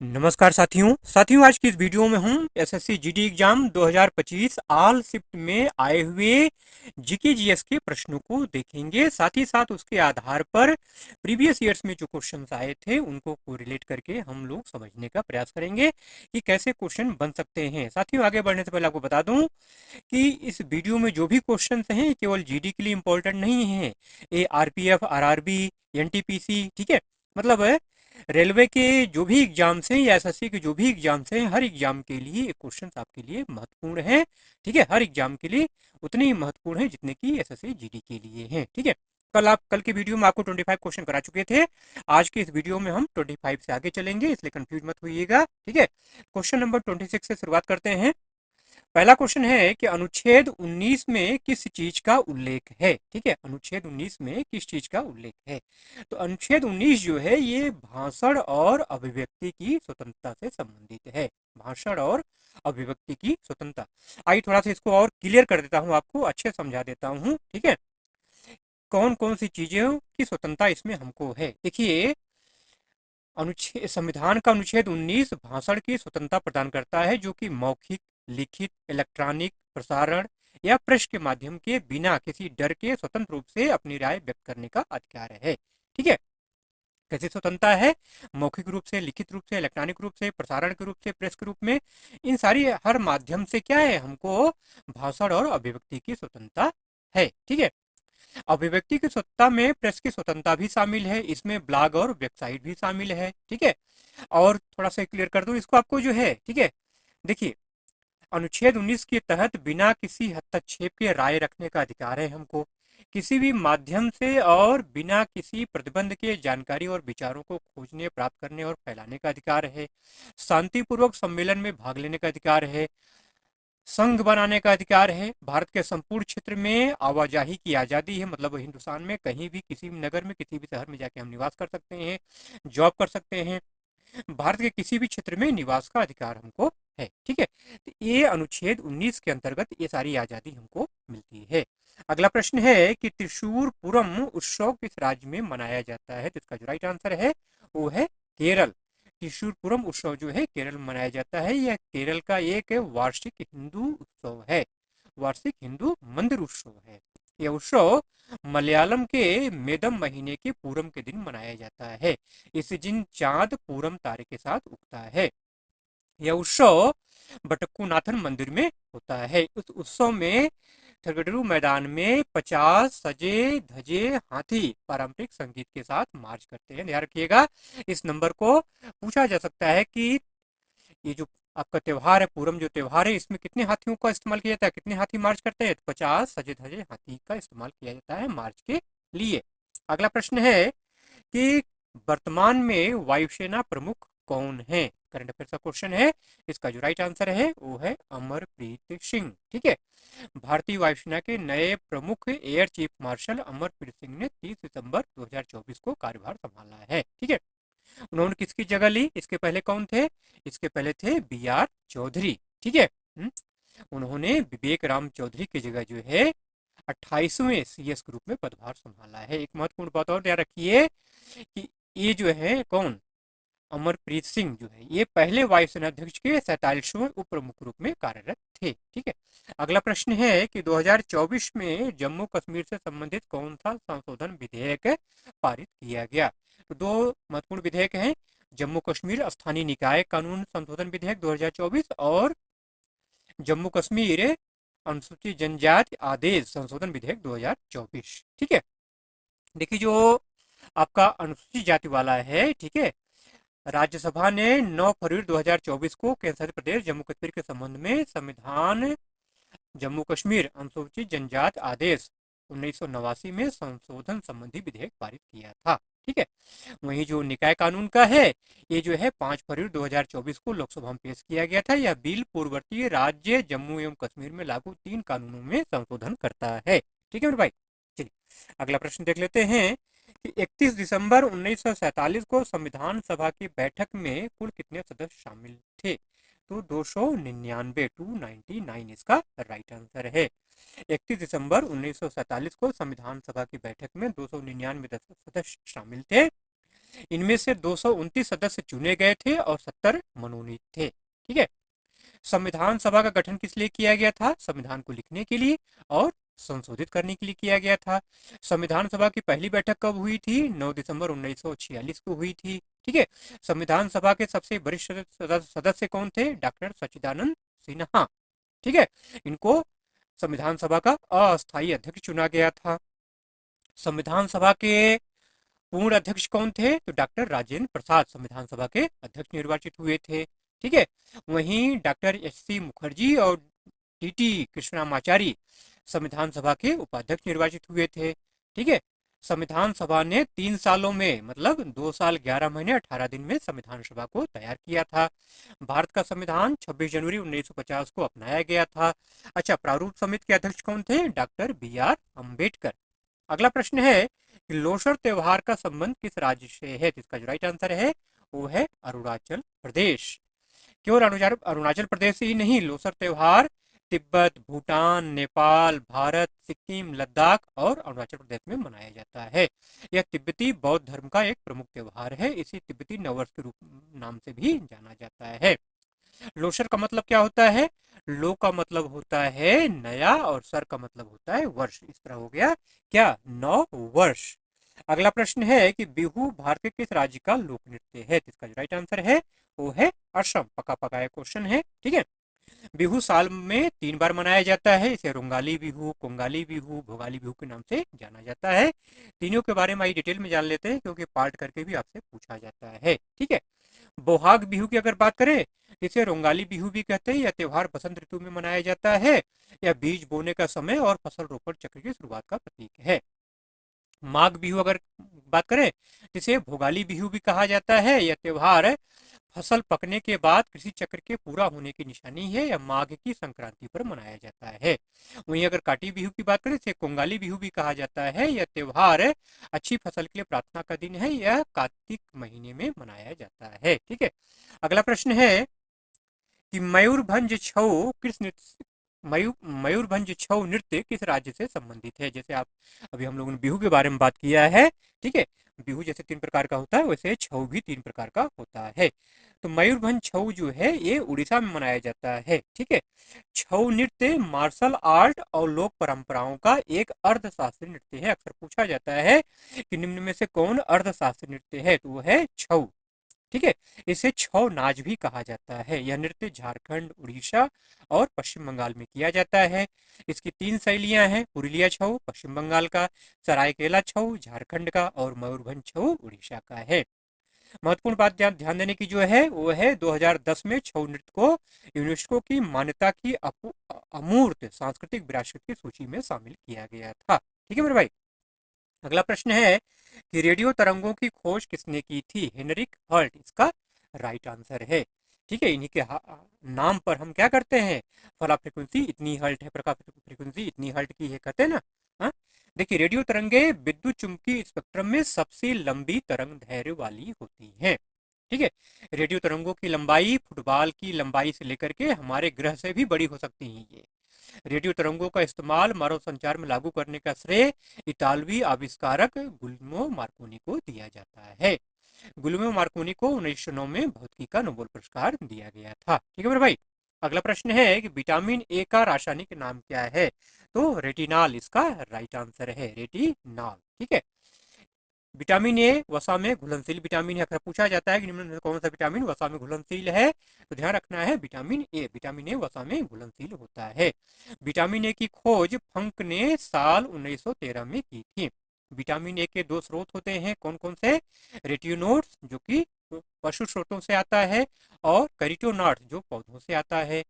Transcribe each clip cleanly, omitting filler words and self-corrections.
नमस्कार साथियों आज की इस वीडियो में हम SSC GD exam 2025 all shift में आए हुए जीके जीएस के प्रश्नों को देखेंगे। साथ ही साथ उसके आधार पर प्रीवियस ईयर्स में जो क्वेश्चंस आए थे उनको कोरिलेट करके हम लोग समझने का प्रयास करेंगे कि कैसे क्वेश्चन बन सकते हैं। साथियों, आगे बढ़ने से पहले आपको बता दूं कि इस वीडियो में जो भी क्वेश्चन हैं केवल जीडी के लिए इंपॉर्टेंट नहीं है, ये आरपीएफ, आरआरबी, एनटीपीसी, ठीक है, मतलब रेलवे के जो भी एग्जाम्स हैं या एसएससी के जो भी एग्जाम्स हैं, हर एग्जाम के लिए ये क्वेश्चन आपके लिए महत्वपूर्ण हैं। ठीक है, हर एग्जाम के लिए उतने ही महत्वपूर्ण हैं जितने कि एसएससी जीडी के लिए हैं। ठीक है, कल के वीडियो में आपको 25 क्वेश्चन करा चुके थे। आज के इस वीडियो में हम 25 से आगे चलेंगे, इसलिए कंफ्यूज मत होइएगा। ठीक है, क्वेश्चन नंबर 26 से शुरुआत करते हैं। पहला क्वेश्चन है कि अनुच्छेद 19 में किस चीज का उल्लेख है। ठीक है, अनुच्छेद 19 में किस चीज का उल्लेख है। तो अनुच्छेद 19 जो है ये भाषण और अभिव्यक्ति की स्वतंत्रता से संबंधित है। भाषण और अभिव्यक्ति की स्वतंत्रता। आइए थोड़ा सा इसको और क्लियर कर देता हूँ, आपको अच्छे समझा देता हूँ। ठीक है, कौन कौन सी चीजों की स्वतंत्रता इसमें हमको है। देखिए, अनुच्छेद संविधान का अनुच्छेद 19 भाषण की स्वतंत्रता प्रदान करता है, जो कि मौखिक, लिखित, इलेक्ट्रॉनिक, प्रसारण या प्रेस के माध्यम के बिना किसी डर के स्वतंत्र रूप से अपनी राय व्यक्त करने का अधिकार है। ठीक है, कैसे स्वतंत्रता है? मौखिक रूप से, लिखित रूप से, इलेक्ट्रॉनिक रूप से, प्रसारण के रूप से, प्रेस के रूप में, इन सारी हर माध्यम से क्या है, हमको भाषण और अभिव्यक्ति की स्वतंत्रता है। ठीक है, अभिव्यक्ति की स्वतंत्रता में प्रेस की स्वतंत्रता भी शामिल है, इसमें ब्लॉग और वेबसाइट भी शामिल है। ठीक है, और थोड़ा सा क्लियर कर दूं इसको आपको जो है। ठीक है, देखिए, अनुच्छेद 19 के तहत बिना किसी हस्तक्षेप के राय रखने का अधिकार है हमको। किसी भी माध्यम से और बिना किसी प्रतिबंध के जानकारी और विचारों को खोजने, प्राप्त करने और फैलाने का अधिकार है। शांतिपूर्वक सम्मेलन में भाग लेने का अधिकार है। संघ बनाने का अधिकार है। भारत के संपूर्ण क्षेत्र में आवाजाही की आज़ादी है, मतलब हिंदुस्तान में कहीं भी, किसी भी नगर में, किसी भी शहर में जाके हम निवास कर सकते हैं, जॉब कर सकते हैं। भारत के किसी भी क्षेत्र में निवास का अधिकार हमको है। ठीक है, तो ये अनुच्छेद 19 के अंतर्गत ये सारी आज़ादी हमको मिलती है। अगला प्रश्न है कि त्रिशूर पूरम उत्सव किस राज्य में मनाया जाता है। तो इसका जो राइट आंसर है वो है केरल। त्रिशूरपुरम उत्सव जो है केरल में मनाया जाता है। यह केरल का एक वार्षिक हिंदू उत्सव है, वार्षिक हिंदू मंदिर उत्सव है। यह उत्सव मलयालम के मेदम महीने के पूरम के दिन मनाया जाता है। इस दिन चांद पूरम तारे के साथ उगता है। यह उत्सव बटक्कूनाथन मंदिर में होता है। उस उत्सव में थरगडरू मैदान में 50 सजे धजे हाथी पारंपरिक संगीत के साथ मार्च करते हैं। ध्यान रखिएगा, इस नंबर को पूछा जा सकता है कि ये जो आपका त्योहार है, पूरम जो त्योहार है, इसमें कितने हाथियों का इस्तेमाल किया जाता है, कितने हाथी मार्च करते हैं। 50 सजे धजे हाथी का इस्तेमाल किया जाता है मार्च के लिए। अगला प्रश्न है कि वर्तमान में वायुसेना प्रमुख कौन है। करंट अफेयर्स का क्वेश्चन है। इसका जो राइट आंसर है वो है अमरप्रीत सिंह। ठीक है, भारतीय वायुसेना के नए प्रमुख air chief marshal Amarpreet Singh ने 30 सितंबर 2024 को कार्यभार संभाला है। ठीक है, उन्होंने किसकी जगह ली? इसके पहले कौन थे? इसके पहले थे बी आर चौधरी। ठीक है, उन्होंने विवेक राम चौधरी की जगह जो है 28वें सीएस के रूप में पदभार संभाला है। एक महत्वपूर्ण बात और ध्यान रखिए कि ये जो है कौन, अमरप्रीत सिंह जो है, ये पहले वायुसेना अध्यक्ष के 47वें उप प्रमुख रूप में कार्यरत थे। ठीक है, अगला प्रश्न है कि 2024 में जम्मू कश्मीर से संबंधित कौन सा संशोधन विधेयक पारित किया गया। तो दो महत्वपूर्ण विधेयक हैं, जम्मू कश्मीर स्थानीय निकाय कानून संशोधन विधेयक 2024 और जम्मू कश्मीर अनुसूचित जनजाति आदेश संशोधन विधेयक 2024। ठीक है, देखिए जो आपका अनुसूचित जाति वाला है, ठीक है, राज्यसभा ने 9 फरवरी 2024 को केंद्र शासित प्रदेश जम्मू कश्मीर के संबंध में संविधान जम्मू कश्मीर अनुसूचित जनजाति आदेश 1989 में संशोधन संबंधी विधेयक पारित किया था। ठीक है, वहीं जो निकाय कानून का है, ये जो है 5 फरवरी 2024 को लोकसभा में पेश किया गया था। यह बिल पूर्ववर्ती राज्य जम्मू एवं कश्मीर में लागू 3 कानूनों में संशोधन करता है। ठीक है मेरे भाई, चलिए अगला प्रश्न देख लेते हैं कि 31 दिसंबर 1947 को संविधान सभा की बैठक में कुल कितने सदस्य शामिल थे। तो 299, 299 इसका राइट आंसर है। 31 दिसंबर 1947 को संविधान सभा की बैठक में 299 सदस्य शामिल थे। इनमें से 229 सदस्य चुने गए थे और 70 मनोनीत थे। ठीक है। संविधान सभा का गठन किस लिए किया गया था? संविधान को लिखने के लिए और संशोधित करने के लिए किया गया था। संविधान सभा की पहली बैठक कब हुई थी? 9 दिसंबर 1946 को हुई थी। ठीक है। संविधान सभा के सबसे वरिष्ठ सदस्य कौन थे? डॉक्टर सच्चिदानंद सिन्हा। ठीक है। इनको संविधान सभा का अस्थायी अध्यक्ष चुना गया था। संविधान सभा के पूर्ण अध्यक्ष कौन थे? तो डॉक्टर राजेंद्र प्रसाद संविधान सभा के अध्यक्ष निर्वाचित हुए थे। ठीक है। वहीं डॉक्टर एस.सी. मुखर्जी और टी.टी. कृष्णमाचारी संविधान सभा के उपाध्यक्ष निर्वाचित हुए थे। ठीक है। संविधान सभा ने 3 सालों में, मतलब 2 साल 11 महीने 18 दिन में संविधान सभा को तैयार किया था। भारत का संविधान 26 जनवरी 1950 को अपनाया गया था। अच्छा, प्रारूप समिति के अध्यक्ष कौन थे? Doctor B R. अम्बेडकर। अगला प्रश्न है कि लोसर त्योहार का संबंध किस राज्य से है? इसका जो राइट आंसर है वो है अरुणाचल प्रदेश। केवल अरुणाचल प्रदेश ही नहीं, लोसर त्योहार तिब्बत, भूटान, नेपाल, भारत, सिक्किम, लद्दाख और अरुणाचल प्रदेश में मनाया जाता है। यह तिब्बती बौद्ध धर्म का एक प्रमुख त्योहार है। इसे तिब्बती नववर्ष के रूप नाम से भी जाना जाता है। लोसर का मतलब क्या होता है? लो का मतलब होता है नया और सर का मतलब होता है वर्ष। इस तरह हो गया क्या? 9 वर्ष। अगला प्रश्न है कि बिहू भारत के किस राज्य का लोक नृत्य है? इसका जो राइट आंसर है वो है असम। पका पकाया क्वेश्चन है। ठीक है। बिहू साल में 3 बार मनाया जाता है। इसे रोंगाली बिहू, कोंगाली बिहू, भोगाली बिहू के नाम से जाना जाता है। तीनों के बारे में आई डिटेल में जान लेते हैं, क्योंकि पार्ट करके भी आपसे पूछा जाता है। ठीक है। बोहाग बिहू की अगर बात करें, इसे रोंगाली बिहू भी कहते हैं। यह त्योहार बसंत ऋतु में मनाया जाता है। यह बीज बोने का समय और फसल रोपण चक्र की शुरुआत का प्रतीक है। माघ बिहू अगर बात करें, इसे भोगाली बिहू भी कहा जाता है। यह त्योहार फसल पकने के बाद कृषि चक्र के पूरा होने की निशानी है। यह माघ की संक्रांति पर मनाया जाता है। वहीं अगर काटी बिहू की बात करें, इसे कोंगाली बिहू भी कहा जाता है। यह त्योहार अच्छी फसल के लिए प्रार्थना का दिन है। यह कार्तिक महीने में मनाया जाता है। ठीक है। अगला प्रश्न है कि मयूरभंज छऊ किस नृत्य मयूरभंज छऊ नृत्य किस राज्य से संबंधित है? जैसे आप अभी हम लोगों ने बिहू के बारे में बात किया है। ठीक है। बिहू जैसे 3 प्रकार का होता है, वैसे छऊ भी 3 प्रकार का होता है। तो मयूरभंज छऊ जो है ये उड़ीसा में मनाया जाता है। ठीक है। छऊ नृत्य मार्शल आर्ट और लोक परंपराओं का एक अर्धशास्त्रीय नृत्य है। अक्सर पूछा जाता है कि निम्न में से कौन अर्धशास्त्रीय नृत्य है? तो वो है छऊ। ठीक है। इसे छौ नाच भी कहा जाता है। यह नृत्य झारखंड, उड़ीसा और पश्चिम बंगाल में किया जाता है। इसकी 3 शैलियां हैं: पुरुलिया छऊ पश्चिम बंगाल का, सरायकेला छऊ झारखंड का और मयूरभंज छऊ उड़ीसा का है। महत्वपूर्ण बात ध्यान देने की जो है वो है 2010 में छऊ नृत्य को यूनेस्को की मान्यता की अमूर्त सांस्कृतिक विरासत की सूची में शामिल किया गया था। ठीक है मेरे भाई। अगला प्रश्न है कि रेडियो तरंगों की खोज किसने की थी? हेनरिक हर्ट इसका राइट आंसर है। ठीक है। इन्हीं के नाम पर हम क्या करते हैं? फला फ्रिक्वेंसी इतनी हर्ट है, प्रकाश फ्रिक्वेंसी इतनी हर्ट की है, कहते हैं ना। हाँ, देखिए, रेडियो तरंगे विद्युत चुंबकीय स्पेक्ट्रम में सबसे लंबी तरंग दैर्घ्य वाली होती हैं। ठीक है। रेडियो तरंगों की लंबाई फुटबॉल की लंबाई से लेकर के हमारे ग्रह से भी बड़ी हो सकती है। ये रेडियो तरंगों का इस्तेमाल मानव संचार में लागू करने का श्रेय इतालवी आविष्कारक गुलिल्मो मार्कोनी को दिया जाता है। गुलिल्मो मार्कोनी को 1909 में भौतिकी का नोबेल पुरस्कार दिया गया था। ठीक है मेरे भाई। अगला प्रश्न है कि विटामिन ए का रासायनिक नाम क्या है? तो रेटिनॉल इसका राइट आंसर है, रेटिनॉल। ठीक है। विटामिन ए वसा में घुलनशील विटामिन है। अगर पूछा जाता है कि निम्न में से कौन सा विटामिन वसा में घुलनशील है, तो ध्यान रखना है विटामिन ए। विटामिन ए वसा में घुलनशील होता है। विटामिन ए की खोज फंक ने साल 1913 में की थी। विटामिन ए के 2 स्रोत होते हैं, कौन कौन से? रेटिनोड्स जो कि पशु स्रोतों से आता है, और कैरोटीनॉइड्स जो पौधों से आता है।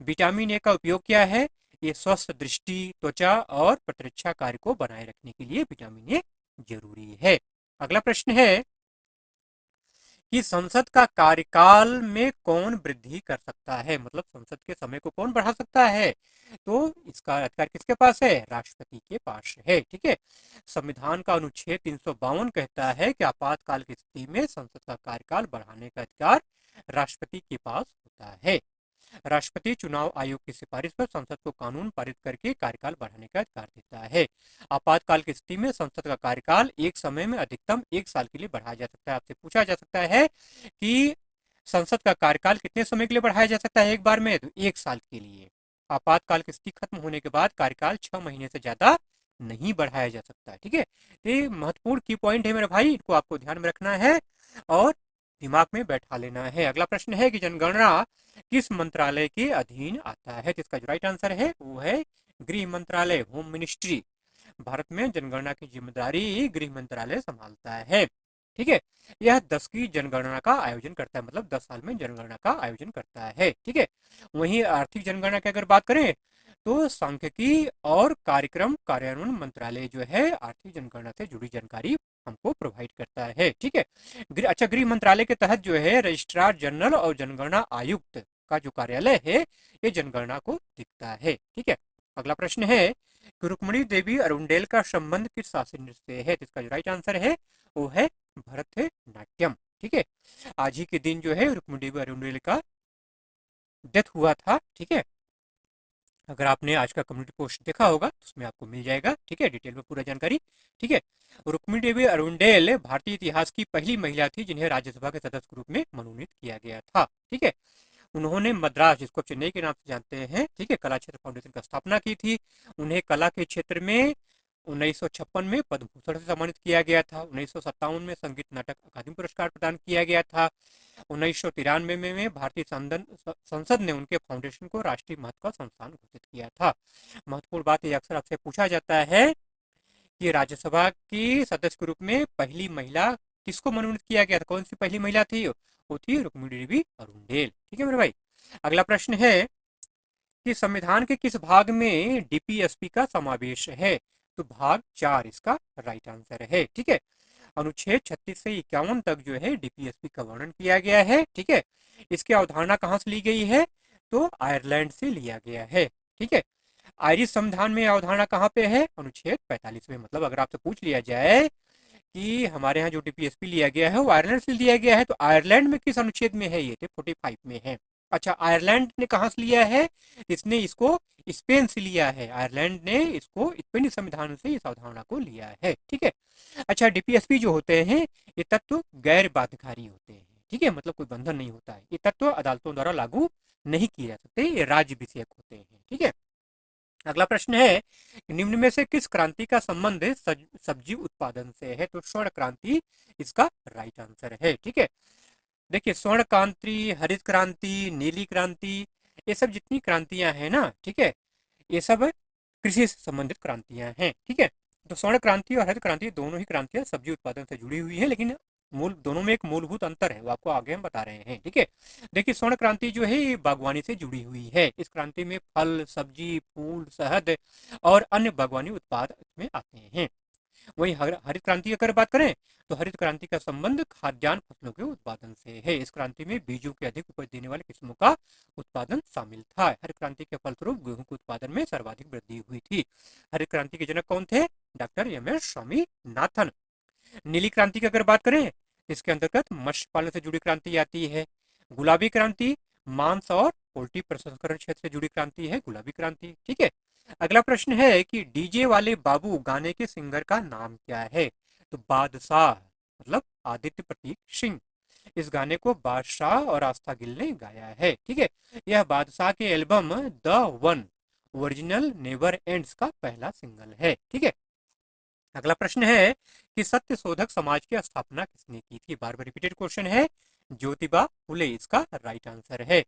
विटामिन ए का उपयोग क्या है? ये स्वस्थ दृष्टि, त्वचा और प्रतिरक्षा कार्य को बनाए रखने के लिए विटामिन ए जरूरी है। अगला प्रश्न है कि संसद का कार्यकाल में कौन वृद्धि कर सकता है? मतलब संसद के समय को कौन बढ़ा सकता है? तो इसका अधिकार किसके पास है? राष्ट्रपति के पास है। ठीक है। संविधान का अनुच्छेद 352 कहता है कि आपातकाल की स्थिति में संसद का कार्यकाल बढ़ाने का अधिकार राष्ट्रपति के पास होता है। राष्ट्रपति चुनाव आयोग की सिफारिश पर संसद को कानून पारित करके कार्यकाल बढ़ाने का अधिकार देता है। आपातकाल की स्थिति में संसद का कार्यकाल एक समय में अधिकतम 1 साल के लिए बढ़ाया जा सकता है। आपसे पूछा जा सकता है कि संसद का कार्यकाल कितने समय के लिए बढ़ाया जा सकता है एक बार में, तो 1 साल के लिए। आपातकाल की स्थिति खत्म होने के बाद कार्यकाल 6 महीने से ज्यादा नहीं बढ़ाया जा सकता है। ठीक है, तो ये महत्वपूर्ण की पॉइंट है मेरे भाई, इनको आपको ध्यान में रखना है और दिमाग में बैठा लेना है। अगला प्रश्न है कि जनगणना किस मंत्रालय के अधीन आता है? तो इसका जो राइट आंसर है वो है गृह मंत्रालय, होम मिनिस्ट्री। भारत में जनगणना की जिम्मेदारी गृह मंत्रालय संभालता है। ठीक है, यह 10 की जनगणना का आयोजन करता है, मतलब 10 साल में जनगणना का आयोजन करता है। ठीक है, वहीं आर्थिक जनगणना की अगर बात करें तो सांख्यिकी और कार्यक्रम कार्यान्वयन मंत्रालय जो है आर्थिक जनगणना से जुड़ी जानकारी हमको प्रोवाइड करता है। ठीक है, अच्छा, गृह मंत्रालय के तहत जो है रजिस्ट्रार जनरल और जनगणना आयुक्त का जो कार्यालय है ये जनगणना को दिखता है। ठीक है, अगला प्रश्न है कि रुक्मिणी देवी अरुंडेल का संबंध किस शास्त्रीय नृत्य से है? तो इसका जो राइट आंसर है वो है भरतनाट्यम। ठीक है, आज ही के दिन जो है रुक्मिणी देवी अरुंडेल का डेथ हुआ था। ठीक है, अगर आपने आज का कम्युनिटी पोस्ट देखा होगा तो उसमें आपको मिल जाएगा। ठीक है, डिटेल में पूरा जानकारी। ठीक है, रुक्मिणी देवी अरुंडेल भारतीय इतिहास की पहली महिला थी जिन्हें राज्यसभा के सदस्य के रूप में मनोनीत किया गया था। ठीक है, उन्होंने मद्रास, जिसको चेन्नई के नाम से जानते हैं, ठीक है, कला क्षेत्र फाउंडेशन का स्थापना की थी। उन्हें कला के क्षेत्र में 1956 में पद्म भूषण से सम्मानित किया गया था। 1957 में संगीत नाटक अकादमी पुरस्कार प्रदान किया गया था। 1993 में भारतीय संसद ने उनके फाउंडेशन को राष्ट्रीय महत्व का संस्थान घोषित किया था। महत्वपूर्ण बात यह अक्सर आपसे पूछा जाता है कि राज्यसभा की सदस्य के रूप में पहली महिला किसको मनोनीत किया गया था? कौन सी पहली महिला थी? वो थी रुक्मिणी देवी अरुंडेल। ठीक है मेरे भाई, अगला प्रश्न है कि संविधान के किस भाग में डीपीएसपी का समावेश है? तो भाग 4 इसका राइट आंसर है। ठीक है, अनुच्छेद 36 से 51 तक जो है डीपीएसपी का वर्णन किया गया है। ठीक है, इसकी अवधारणा कहाँ से ली गई है? तो आयरलैंड से लिया गया है। ठीक है, आयरिश संविधान में अवधारणा कहाँ पे है? अनुच्छेद 45 में। मतलब अगर आपसे पूछ लिया जाए कि हमारे यहाँ जो डीपीएसपी लिया गया है वो आयरलैंड से लिया गया है, तो आयरलैंड में किस अनुच्छेद में है? ये 45 में है। अच्छा, आयरलैंड ने कहाँ से लिया है? इसने इसको स्पेन से लिया है। आयरलैंड ने इसको स्पेनी संविधान से इस अवधारणा को लिया है। ठीक है, अच्छा, डीपीएसपी जो होते हैं ये तत्व गैर बाध्यकारी होते हैं। ठीक है, मतलब कोई बंधन नहीं होता है। ये तत्व अदालतों द्वारा लागू नहीं किए जा सकते, ये राज्य विषयक होते हैं। ठीक है, अगला प्रश्न है निम्न में से किस क्रांति का संबंध सब्जी उत्पादन से है? तो स्वर्ण क्रांति इसका राइट आंसर है। ठीक है, देखिए, स्वर्ण क्रांति, हरित क्रांति, नीली क्रांति, ये सब जितनी क्रांतियां हैं ना, ठीक है, ये सब कृषि से संबंधित क्रांतियां हैं। ठीक है, तो स्वर्ण क्रांति और हरित क्रांति दोनों ही क्रांतियां सब्जी उत्पादन से जुड़ी हुई है, लेकिन दोनों में एक मूलभूत अंतर है, वो आपको आगे हम बता रहे हैं। ठीक है, देखिए, स्वर्ण क्रांति जो है ये बागवानी से जुड़ी हुई है। इस क्रांति में फल, सब्जी, फूल, शहद और अन्य बागवानी उत्पाद इसमें आते हैं। वहीं हरित क्रांति की अगर बात करें तो हरित क्रांति का संबंध खाद्यान्न फसलों के उत्पादन से है। इस क्रांति में बीजों के अधिक उपज देने वाली किस्मों का उत्पादन शामिल था। हरित क्रांति के फलस्वरूप गेहूं के उत्पादन में सर्वाधिक वृद्धि हुई थी। हरित क्रांति के जनक कौन थे? Doctor M S. स्वामीनाथन। नीली क्रांति की अगर बात करें इसके अंतर्गत मत्स्य पालन से जुड़ी क्रांति आती है। गुलाबी क्रांति मांस और पोल्ट्री प्रसंस्करण क्षेत्र से जुड़ी क्रांति है गुलाबी क्रांति। ठीक है, अगला प्रश्न है कि डीजे वाले बाबू गाने के सिंगर का नाम क्या है? तो बादशाह, मतलब आदित्य प्रतीक सिंह। इस गाने को बादशाह और आस्था गिल ने गाया है। ठीक है, यह बादशाह के album the one original never ends का पहला सिंगल है। ठीक है, अगला प्रश्न है कि सत्य शोधक समाज की स्थापना किसने की थी? बार बार रिपीटेड क्वेश्चन है। ज्योतिबा फुले इसका राइट आंसर है।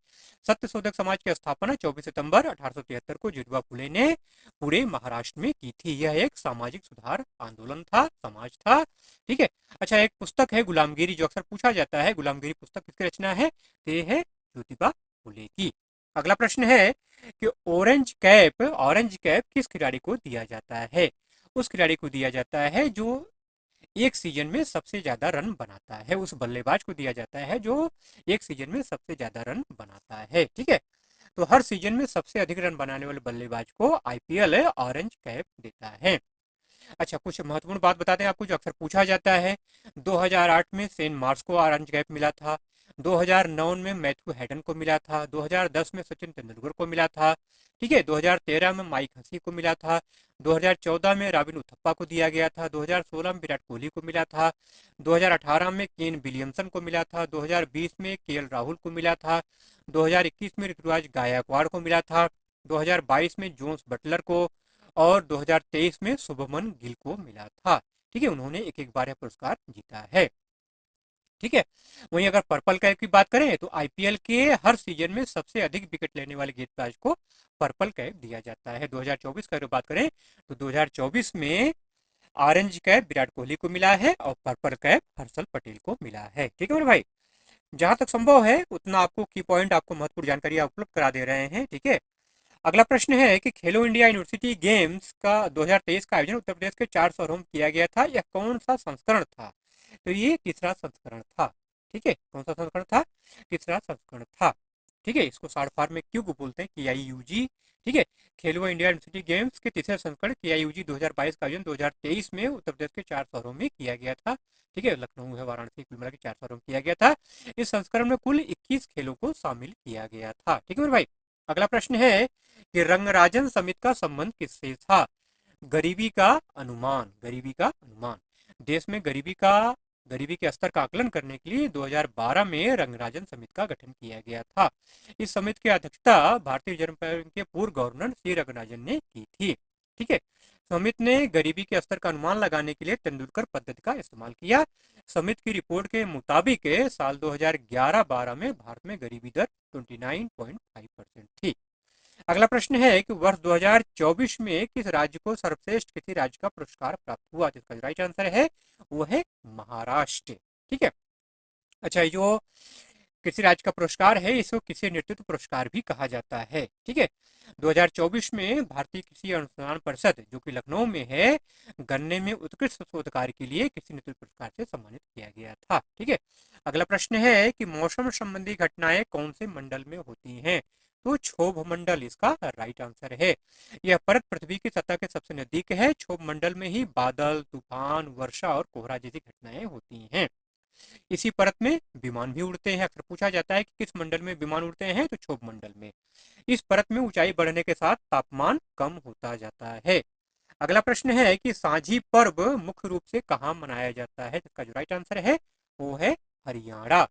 सत्य शोधक समाज की स्थापना 24 सितंबर 1873 को ज्योतिबा फुले ने पूरे महाराष्ट्र में की थी। यह एक सामाजिक सुधार आंदोलन था, समाज था। ठीक है, अच्छा, एक पुस्तक है गुलामगिरी, जो अक्सर पूछा जाता है, गुलामगिरी पुस्तक किसकी रचना है? तो ये है ज्योतिबा फुले की। अगला प्रश्न है कि ऑरेंज कैप किस खिलाड़ी को दिया जाता है? उस खिलाड़ी को दिया जाता है जो एक सीजन में सबसे ज्यादा रन बनाता है। उस बल्लेबाज को दिया जाता है जो एक सीजन में सबसे ज्यादा रन बनाता है। ठीक है, तो हर सीजन में सबसे अधिक रन बनाने वाले बल्लेबाज को आईपीएल ऑरेंज कैप देता है। अच्छा, कुछ महत्वपूर्ण बात बताते हैं आपको जो अक्सर पूछा जाता है। 2008 में सेन मार्स को ऑरेंज कैप मिला था। 2009 में मैथ्यू हैडन को मिला था, 2010 में सचिन तेंदुलकर को मिला था, ठीक है, 2013 में माइक हसी को मिला था, 2014 में रॉबिन उथप्पा को दिया गया था, 2016 में विराट कोहली को मिला था, 2018 में केन विलियमसन को मिला था, 2020 में केएल राहुल को मिला था, 2021 में ऋतुराज गायकवाड़ को मिला था, 2022 में जोन्स बटलर को और 2023 में शुभमन गिल को मिला था। ठीक है, उन्होंने एक एक बार यह पुरस्कार जीता है। ठीक है, वहीं अगर पर्पल कैप की बात करें तो आईपीएल के हर सीजन में सबसे अधिक विकेट लेने वाले गेंदबाज को पर्पल कैप दिया जाता है। 2024 का अगर बात करें तो 2024 में ऑरेंज कैप विराट कोहली को मिला है और पर्पल कैप हर्षल पटेल को मिला है। ठीक है मेरे भाई, जहां तक संभव है उतना आपको की पॉइंट, आपको महत्वपूर्ण जानकारी उपलब्ध करा दे रहे हैं। ठीक है, अगला प्रश्न है कि खेलो इंडिया यूनिवर्सिटी गेम्स का 2023 का आयोजन उत्तर प्रदेश के 4 शहरों में किया गया था। यह कौन सा संस्करण था? तो ये तीसरा संस्करण था। ठीक है, कौन सा संस्करण था? तीसरा संस्करण था। ठीक है, इसको शॉर्ट फॉर्म में क्यों बोलते हैं, KIUG। ठीक है, खेलो इंडिया यूनिवर्सिटी गेम्स के तीसरे संस्करण KIUG 2022 का आयोजन 2023 में उत्तर प्रदेश के 4 शहरों में किया गया था। ठीक है, लखनऊ है, वाराणसी, कुल मिला के 4 शहरों में किया गया था। इस संस्करण में कुल 21 खेलों को शामिल किया गया था। ठीक है मेरे भाई, अगला प्रश्न है कि रंगराजन समिति का संबंध किससे था? गरीबी का अनुमान, गरीबी का अनुमान। देश में गरीबी के स्तर का आकलन करने के लिए 2012 में रंगराजन समिति का गठन किया गया था। इस समिति की अध्यक्षता भारतीय रिजर्व बैंक के पूर्व गवर्नर सी रंगराजन ने की थी। ठीक है, समिति ने गरीबी के स्तर का अनुमान लगाने के लिए तेंदुलकर पद्धति का इस्तेमाल किया। समिति की रिपोर्ट के मुताबिक साल 2011-12 में भारत में गरीबी दर 29.5% थी। अगला प्रश्न है कि वर्ष 2024 में किस राज्य को सर्वश्रेष्ठ कृषि राज्य का पुरस्कार प्राप्त हुआ? जिसका राइट आंसर है वो है महाराष्ट्र। ठीक है, अच्छा, ये जो कृषि राज्य का पुरस्कार है इसको कृषि नेतृत्व पुरस्कार भी कहा जाता है। ठीक है, 2024 में भारतीय कृषि अनुसंधान परिषद जो कि लखनऊ में है, गन्ने में उत्कृष्ट शोध कार्य के लिए कृषि नेतृत्व पुरस्कार से सम्मानित किया गया था। ठीक है, अगला प्रश्न है कि मौसम संबंधी घटनाएं कौन से मंडल में होती हैं? तो क्षोभ मंडल इसका राइट आंसर है। यह परत पृथ्वी की सतह के सबसे नजदीक है। क्षोभ मंडल में ही बादल, तूफान, वर्षा और कोहरा जैसी घटनाएं होती हैं। इसी परत में विमान भी उड़ते हैं। अक्सर पूछा जाता है कि किस मंडल में विमान उड़ते हैं, तो क्षोभ मंडल में। इस परत में ऊंचाई बढ़ने के साथ तापमान कम होता जाता है। अगला प्रश्न है कि सांझी पर्व मुख्य रूप से कहाँ मनाया जाता है? इसका जो राइट आंसर है वो है हरियाणा।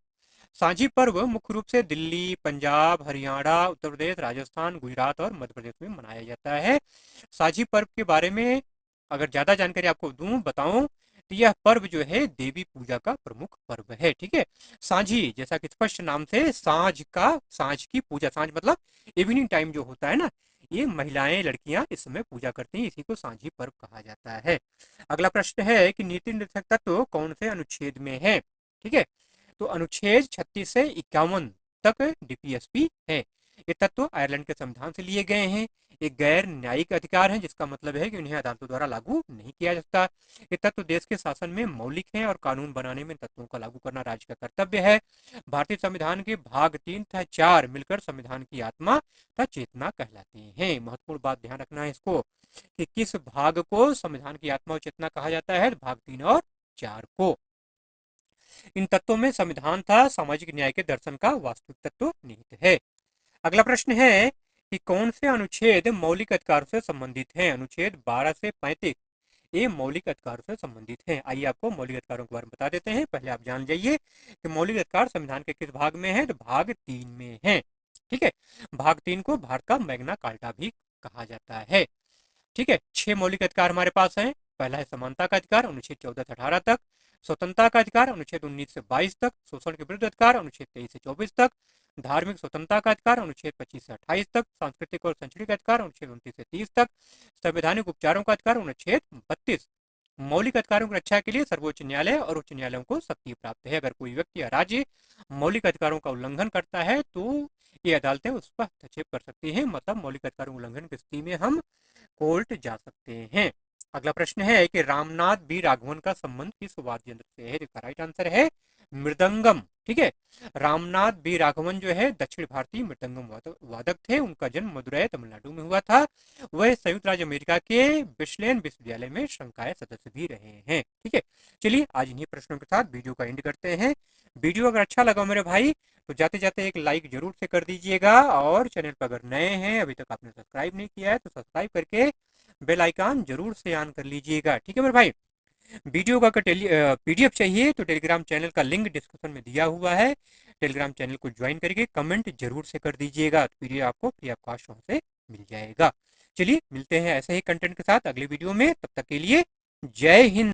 सांझी पर्व मुख्य रूप से दिल्ली, पंजाब, हरियाणा, उत्तर प्रदेश, राजस्थान, गुजरात और मध्य प्रदेश में मनाया जाता है। सांझी पर्व के बारे में अगर ज्यादा जानकारी आपको बताऊं तो यह पर्व जो है देवी पूजा का प्रमुख पर्व है। ठीक है, सांझी जैसा कि स्पष्ट नाम से सांझ की पूजा, सांझ मतलब इवनिंग टाइम जो होता है ना, ये महिलाएं, लड़कियां इस समय पूजा करती हैं, इसी को सांझी पर्व कहा जाता है। अगला प्रश्न है कि नीति निर्देशक तत्व कौन से अनुच्छेद में है? ठीक है, तो अनुच्छेद 36 से 51 तक DPSP है। ये तत्व आयरलैंड के संविधान से लिए गए हैं। एक गैर न्यायिक अधिकार है, जिसका मतलब है कि उन्हें अदालतों द्वारा लागू नहीं किया जा सकता। ये तत्व देश के शासन में मौलिक हैं और कानून बनाने में तत्वों का लागू करना राज्य का कर्तव्य है। भारतीय संविधान के भाग 3 तथा 4 मिलकर संविधान की आत्मा तथा चेतना कहलाते हैं। महत्वपूर्ण बात ध्यान रखना है इसको कि किस भाग को संविधान की आत्मा और चेतना कहा जाता है, भाग 3 और 4 को। इन तत्वों में संविधान था सामाजिक न्याय के दर्शन का वास्तविक तत्व निहित है। अगला प्रश्न है कि कौन से अनुच्छेद मौलिक अधिकारों से संबंधित हैं? अनुच्छेद 12 से 35 ये मौलिक अधिकारों से संबंधित हैं। आइए आपको मौलिक अधिकारों के बारे में बता देते हैं। पहले आप जान जाइए कि मौलिक अधिकार संविधान के किस भाग में है, तो भाग 3 में है। ठीक है, भाग 3 को भारत का मैग्ना कार्टा भी कहा जाता है। ठीक है, 6 मौलिक अधिकार हमारे पास हैं। पहला है समानता का अधिकार, अनुच्छेद 14 से 18 तक। स्वतंत्रता का अधिकार, अनुच्छेद 19 से 22 तक। शोषण के विरुद्ध अधिकार, अनुच्छेद 23 से 24 तक। धार्मिक स्वतंत्रता का अधिकार, अनुच्छेद 25 से 28 तक। सांस्कृतिक और शैक्षणिक अधिकार, अनुच्छेद 29 से 30 तक। संवैधानिक उपचारों का अधिकार, अनुच्छेद 32। मौलिक अधिकारों की रक्षा के लिए सर्वोच्च न्यायालय और उच्च न्यायालयों को शक्ति प्राप्त है। अगर कोई व्यक्ति या राज्य मौलिक अधिकारों का उल्लंघन करता है तो ये अदालतें उस पर हस्तक्षेप कर सकती हैं। मतलब मौलिक अधिकारों के उल्लंघन की स्थिति में हम कोर्ट जा सकते हैं। अगला प्रश्न है कि रामनाथ बी राघवन का संबंध किस वाद्य यंत्र से है? इसका राइट आंसर है मृदंगम, ठीक है। रामनाथ बी राघवन जो है दक्षिण भारतीय मृदंगम वादक थे। उनका जन्म मदुरै तमिलनाडु में हुआ था। वह संयुक्त राज्य अमेरिका के वेस्लेयन विश्वविद्यालय में संकाय सदस्य भी रहे हैं, ठीक है। चलिए आज इन्हीं प्रश्नों के साथ वीडियो का एंड करते हैं। वीडियो अगर अच्छा लगा मेरे भाई तो जाते जाते एक लाइक जरूर से कर दीजिएगा, और चैनल पर अगर नए हैं अभी तक आपने सब्सक्राइब नहीं किया है तो सब्सक्राइब करके बेल आइकन जरूर से ऑन कर लीजिएगा, ठीक है मेरे भाई। वीडियो का पीडीएफ चाहिए तो टेलीग्राम चैनल का लिंक डिस्क्रिप्शन में दिया हुआ है। टेलीग्राम चैनल को ज्वाइन करके कमेंट जरूर से कर दीजिएगा, तो पीडीएफ आपको फ्री ऑफ कॉस्ट से मिल जाएगा। चलिए मिलते हैं ऐसे ही कंटेंट के साथ अगले वीडियो में, तब तक के लिए जय हिंद।